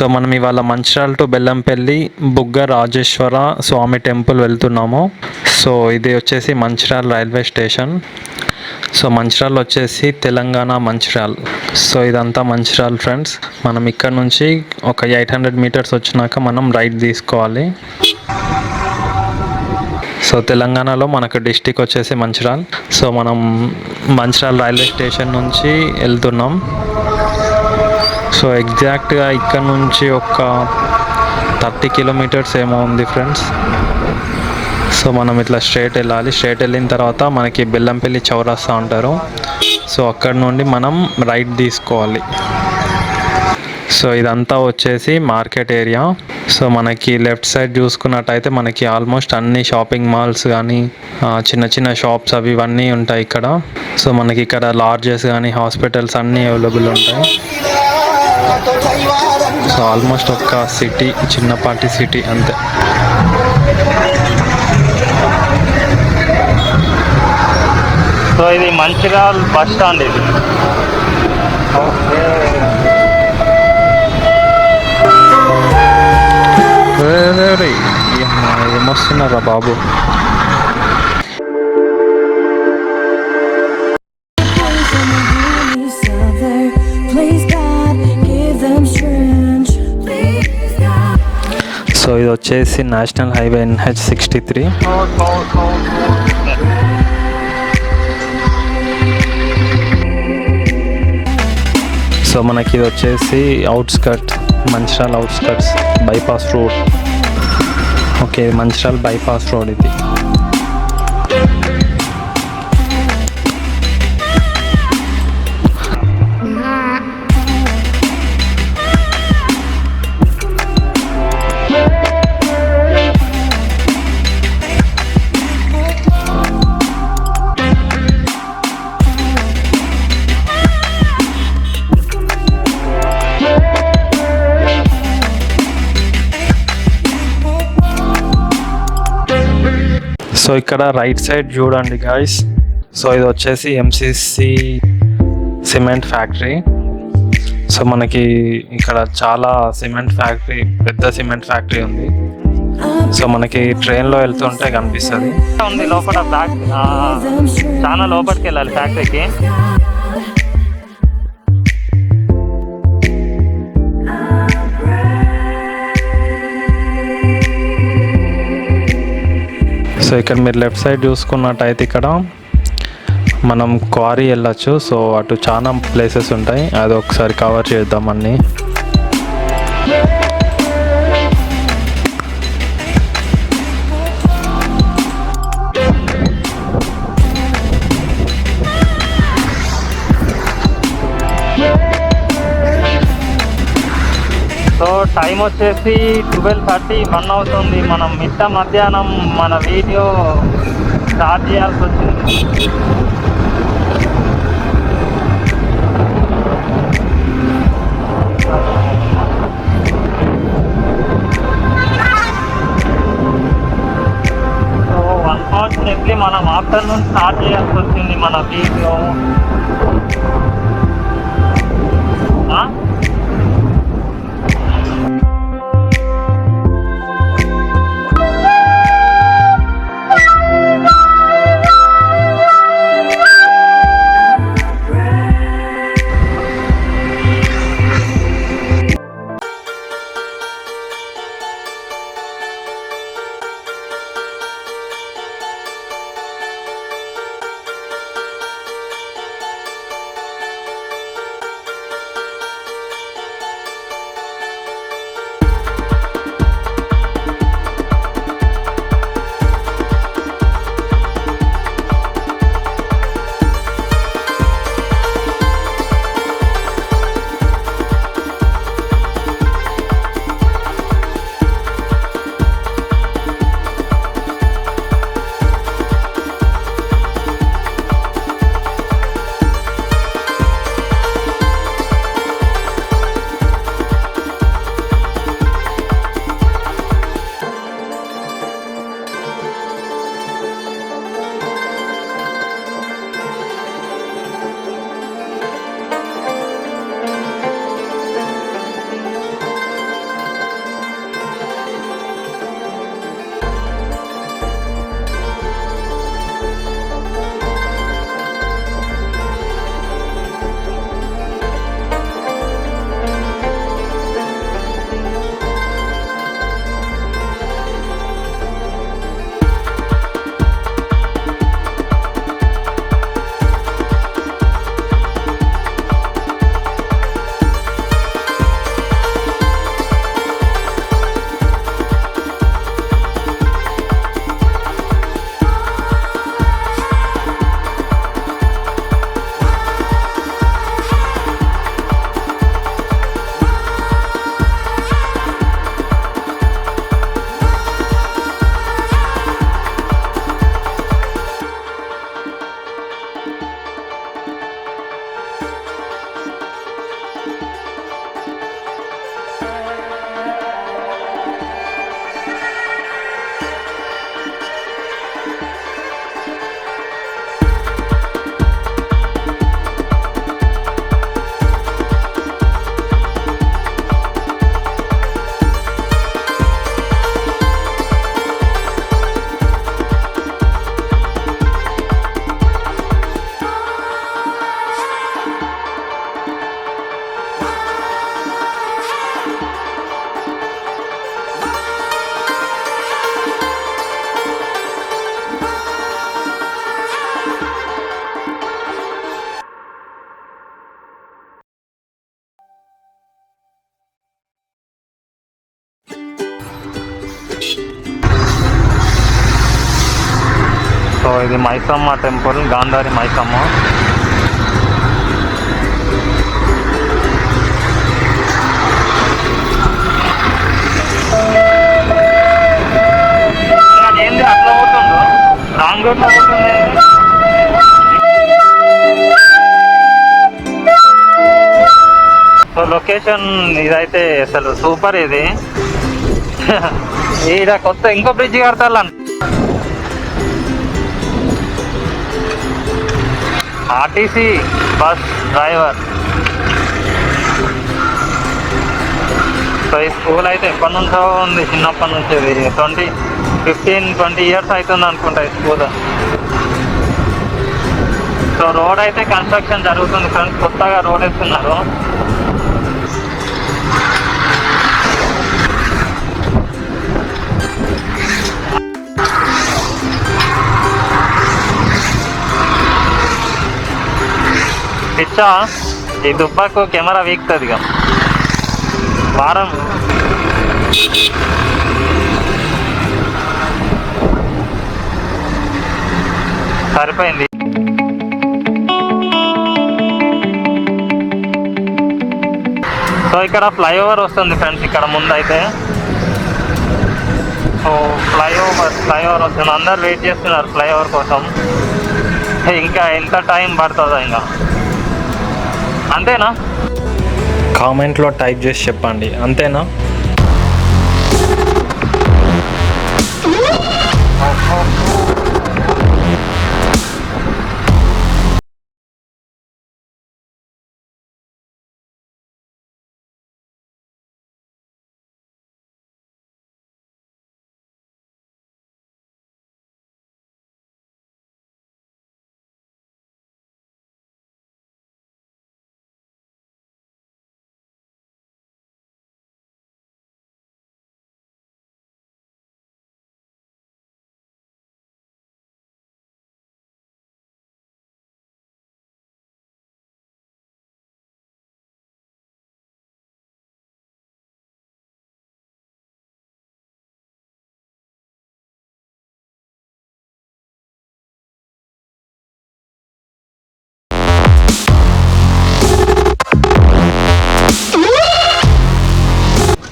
So మనం ఇవాళ Mancherial to Bellampalli బుగ్గ రాజేశ్వర స్వామి టెంపుల్ వెళ్తున్నాము. సో ఇది వచ్చేసి Mancherial railway station. So Mancherial వచ్చేసి తెలంగాణ మంచిర్యాల. సో ఇదంతా మంచిర్యాల ఫ్రెండ్స్. మనం ఇక్కడ నుంచి ఒక 800 మీటర్స్ వచ్చినాక మనం రైట్ తీసుకోవాలి. సో తెలంగాణలో మనకు డిస్టిక్ వచ్చేసి మంచిర్యాల. సో మనం మంచిర్యాల రైల్వే స్టేషన్ నుంచి వెళ్తున్నాం. సో ఎగ్జాక్ట్గా ఇక్కడ నుంచి ఒక 30 కిలోమీటర్స్ ఏమో ఉంది ఫ్రెండ్స్. సో మనం ఇట్లా స్ట్రైట్ వెళ్ళాలి. స్ట్రైట్ వెళ్ళిన తర్వాత మనకి బెల్లంపల్లి చౌరస్తా అంటారు. సో అక్కడ నుండి మనం రైట్ తీసుకోవాలి. సో ఇదంతా వచ్చేసి మార్కెట్ ఏరియా. సో మనకి లెఫ్ట్ సైడ్ చూసుకున్నట్టయితే మనకి ఆల్మోస్ట్ అన్ని షాపింగ్ మాల్స్ కానీ చిన్న చిన్న షాప్స్ అవి ఇవన్నీ ఉంటాయి ఇక్కడ. సో మనకి ఇక్కడ లాడ్జెస్ కానీ హాస్పిటల్స్ అన్నీ అవైలబుల్ ఉంటాయి. సో ఆల్మోస్ట్ ఒక సిటీ, చిన్నపాటి సిటీ అంతే. సో ఇది మంచిర్యాల బస్ స్టాండ్. ఇది ఏమొస్తున్నారా బాబు. సో ఇది వచ్చేసి నేషనల్ హైవే NH63. సో మనకి ఇది వచ్చేసి outskirt, Mancherial outskirts bypass road. Okay, Mancherial bypass road ఇది. సో ఇక్కడ రైట్ సైడ్ చూడండి గాయస్. సో ఇది వచ్చేసి MCC సిమెంట్ ఫ్యాక్టరీ. సో మనకి ఇక్కడ చాలా సిమెంట్ ఫ్యాక్టరీ, పెద్ద సిమెంట్ ఫ్యాక్టరీ ఉంది. సో మనకి ట్రైన్లో వెళ్తుంటే కనిపిస్తుంది. ఉంది లోపల బ్యాక్, చాలా లోపలికి వెళ్ళాలి ఫ్యాక్టరీకి. సో ఇక్కడ మీరు లెఫ్ట్ సైడ్ చూసుకున్నట్టయితే ఇక్కడ మనం క్వారీ వెళ్ళచ్చు. సో అటు చాలా ప్లేసెస్ ఉంటాయి, అది ఒకసారి కవర్ చేద్దాం అన్నీ. సో టైం వచ్చేసి 12:31 అవుతుంది. మనం మిట్ట మధ్యాహ్నం మన వీడియో స్టార్ట్ చేయాల్సి వచ్చింది. సో అన్ఫార్చునేట్లీ మనం ఆఫ్టర్నూన్ స్టార్ట్ చేయాల్సి వచ్చింది మన వీడియో. ఇది మైసమ్మ టెంపుల్, గాంధారి మైసమ్మ. ఏంది అట్లా పోతుందో, రాంగ్ రూట్లో పోతుంది. సో లొకేషన్ ఇదైతే అసలు సూపర్. ఇది ఈడ కొత్త ఇంకో బ్రిడ్జ్ కడతారు. RTC bus driver. సో ఈ స్కూల్ అయితే ఎప్పటి నుంచో ఉంది, చిన్నప్పటి నుంచి. ఇది 15-20 ఇయర్స్ అవుతుంది అనుకుంటా ఈ స్కూల్. సో రోడ్ అయితే కన్స్ట్రక్షన్ జరుగుతుంది ఫ్రెండ్స్, కొత్తగా రోడ్ వేస్తున్నారు. పిచ్చా ఈ దుబ్బకు కెమెరా వీక్తుంది ఇక వారం. సరిపోయింది. సో ఇక్కడ ఫ్లైఓవర్ వస్తుంది ఫ్రెండ్స్, ఇక్కడ ముందు అయితే. సో ఫ్లైఓవర్ వస్తుంది, అందరు వెయిట్ చేస్తున్నారు ఫ్లైఓవర్ కోసం. ఇంకా ఎంత టైం పడుతుందో ఇంకా. అంతేనా? కామెంట్లో టైప్ చేసి చెప్పండి, అంతేనా?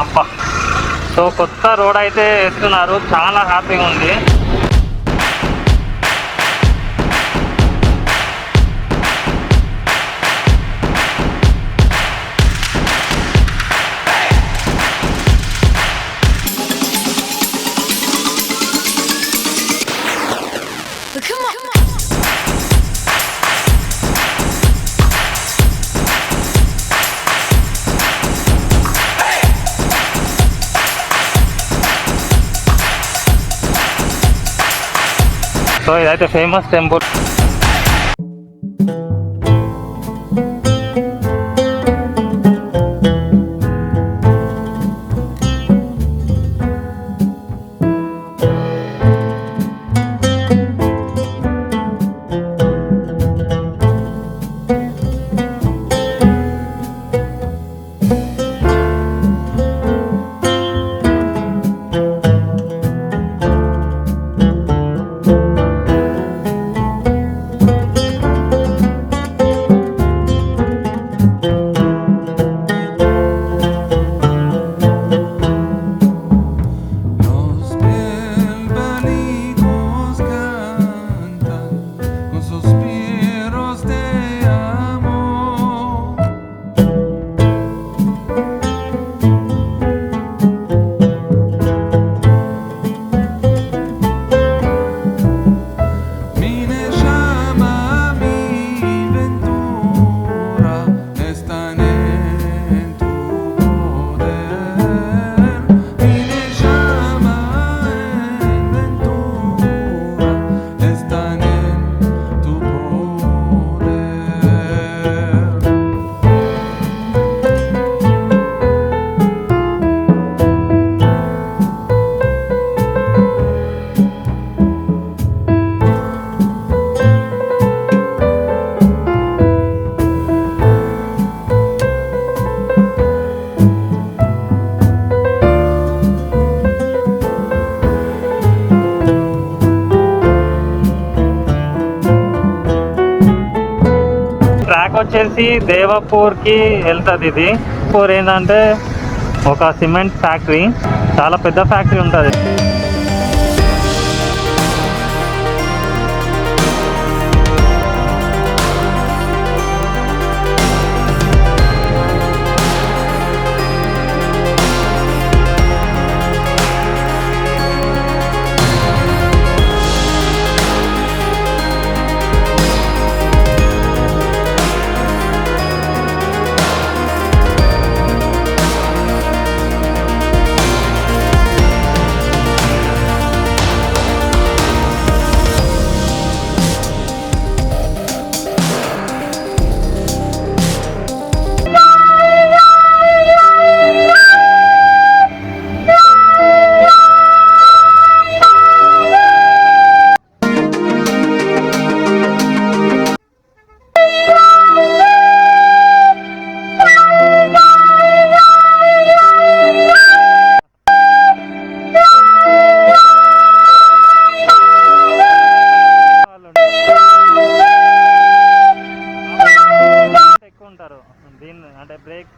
అబ్బా, సో కొత్త రోడ్ అయితే వేస్తున్నారు, చాలా హ్యాపీగా ఉంది. సో ఇదైతే ఫేమస్ టెంపుల్. వచ్చేసి దేవపూర్కి వెళ్తుంది. ఇది పూర్ ఏంటంటే ఒక సిమెంట్ ఫ్యాక్టరీ, చాలా పెద్ద ఫ్యాక్టరీ ఉంటుంది. ఎక్కువ ఉంటారు దీన్ని అంటే బ్రేక్.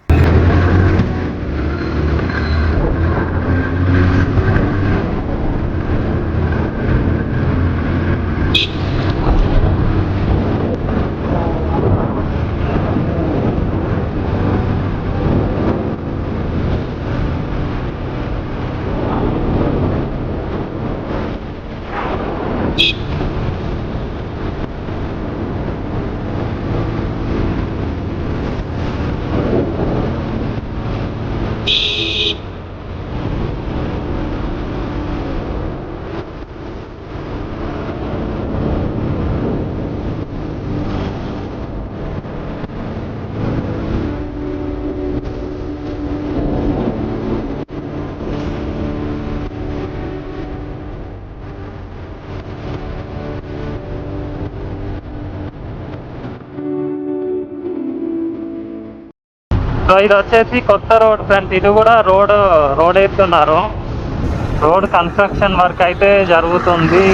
సో ఇది వచ్చేసి కొత్త రోడ్ ఫ్రెండ్స్. ఇది కూడా రోడ్ వేస్తున్నారు. రోడ్ కన్స్ట్రక్షన్ వర్క్ అయితే జరుగుతుంది.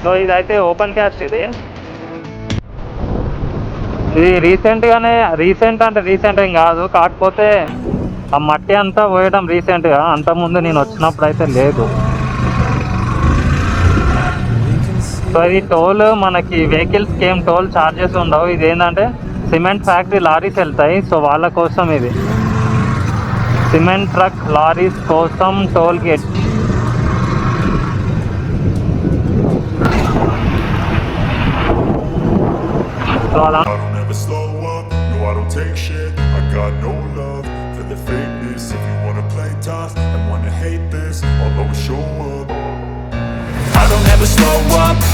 సో ఇదైతే ఓపెన్ క్యాస్ట్ ఇది రీసెంట్గానే రీసెంట్ ఏం కాదు, కాకపోతే ఆ మట్టి అంతా పోయడం రీసెంట్గా, అంతకుముందు నేను వచ్చినప్పుడు అయితే లేదు. సో ఇది టోల్ మనకి వెహికల్స్కి ఏం టోల్ ఛార్జెస్ ఉండవు. ఇది ఏంటంటే సిమెంట్ ఫ్యాక్టరీ లారీస్ వెళ్తాయి, సో వాళ్ళ కోసం ఇది సిమెంట్ ట్రక్ లారీస్ కోసం టోల్ గేట్. సో అలా I don't ever slow up,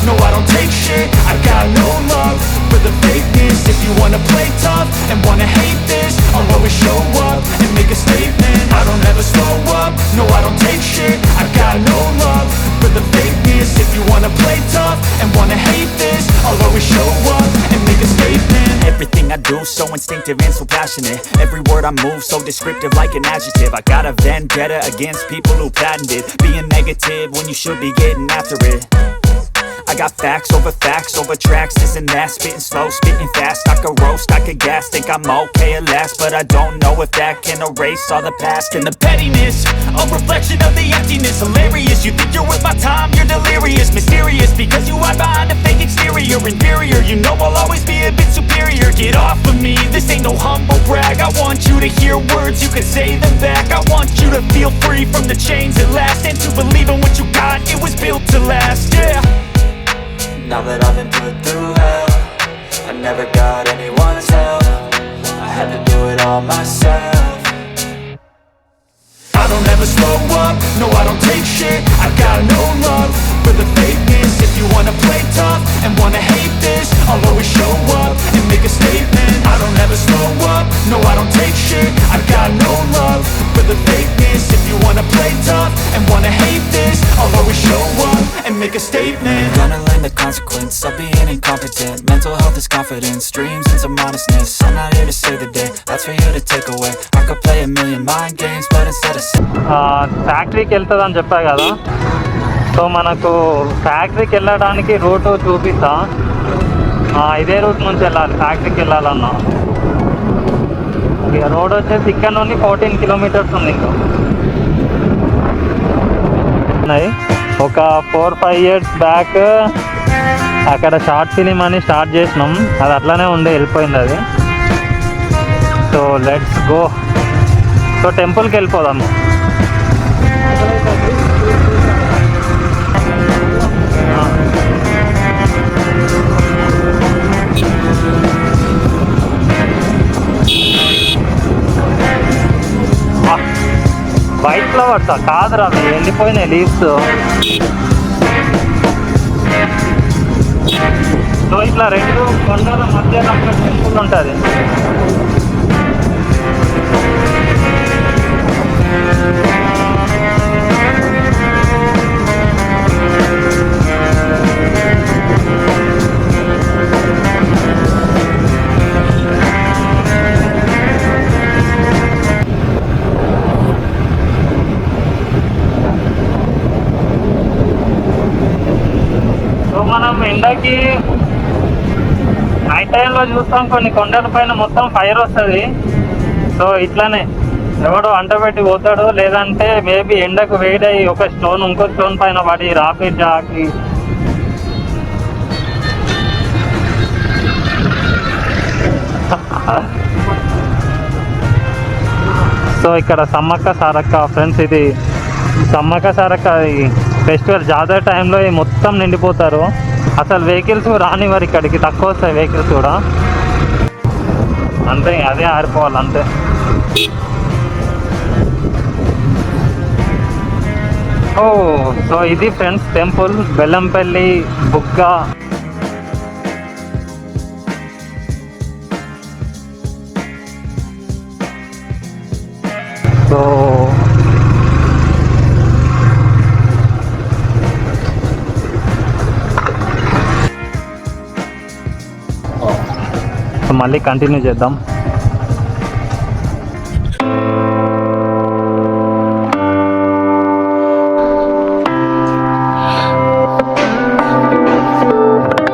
no I don't take shit. I got no love for the fakeness. If you wanna play tough and wanna hate this, I'll always show up and make a statement. I don't ever slow up, no I don't take shit. I got no love for the fakeness. If you wanna play tough and wanna hate this, I'll always show up and make a statement. Everything I do so instinctive and so passionate. Every word I move so descriptive like an adjective. I got a vendetta against people who patented being negative when you should be getting after it. I got facts over tracks, this and that. Spitting slow, spitting fast, I could roast, I could gas. Think I'm okay at last, but I don't know if that can erase all the past. And the pettiness, a reflection of the emptiness. Hilarious, you think you're worth my time, you're delirious. Mysterious, because you hide behind a fake exterior. Inferior, you know I'll always be a bit superior. Get off of me, this ain't no humble brag. I want you to hear words, you can say them back. I want you to feel free from the chains at last, and to believe in what you got, it was built to last, yeah. Now that I've been put through hell, I never got anyone's help. I had to do it all myself. I don't ever slow up, no I don't take shit. I got no love for the fakeness. If you wanna play tough and wanna hate this, I'll always show up and make a statement. I don't ever slow up, no I don't take shit. I got no love for the fakeness. If you wanna play tough and wanna hate this, I'll always show up and make a statement. Gonna learn the consequence of being incompetent. Mental health is confidence, dreams and some honestness. I'm not here to save the day, that's for you to take away. I could play a million mind games, but instead of ఫ్యాక్టరీకి వెళ్తుందని చెప్పా కదా. So మనకు ఫ్యాక్టరీకి వెళ్ళడానికి route చూపిస్తా. ఇదే route నుంచి వెళ్ళాలి ఫ్యాక్టరీకి వెళ్ళాలన్నా. ఇక రోడ్ వచ్చేసి ఇక్కడ నుండి 14 కిలోమీటర్స్ ఉంది. ఇంకా ఒక 4-5 years బ్యాక్ అక్కడ షార్ట్ ఫిలిం అని స్టార్ట్ చేసినాం, అది అట్లానే ఉండే వెళ్ళిపోయింది అది. So let's go. సో టెంపుల్కి వెళ్ళిపోదాం. వైట్ ఫ్లవర్స్ కాదురా, అవి వెళ్ళిపోయినాయి లీవ్స్. సో ఇట్లా 2 కొండల మధ్యలో టెంపుల్ ఉంటుంది. మనం ఎండకి నైట్ టైంలో చూస్తాం కొన్ని కొండల పైన మొత్తం ఫైర్ వస్తుంది. సో ఇట్లానే ఎవడో అంటబెట్టి పోతాడు, లేదంటే మేబీ ఎండకు వేడై ఒక స్టోన్ ఇంకో స్టోన్ పైన పడి రాకెట్ జాకి. సో ఇక్కడ సమ్మక్క సారక్క ఫ్రెండ్స్, ఇది సమ్మక్క సారక్క ఫెస్టివల్ జాతర టైంలో మొత్తం నిండిపోతారు. అసలు వెహికల్స్ రానివ్వరు ఇక్కడికి, తక్కువ వస్తాయి వెహికల్స్ కూడా. అంతే, అదే ఆరిపోవాలి అంతే. ఓ సో ఇది ఫ్రెండ్స్ టెంపుల్, బెల్లంపల్లి బుగ్గ. సో మళ్ళీ కంటిన్యూ చేద్దాం.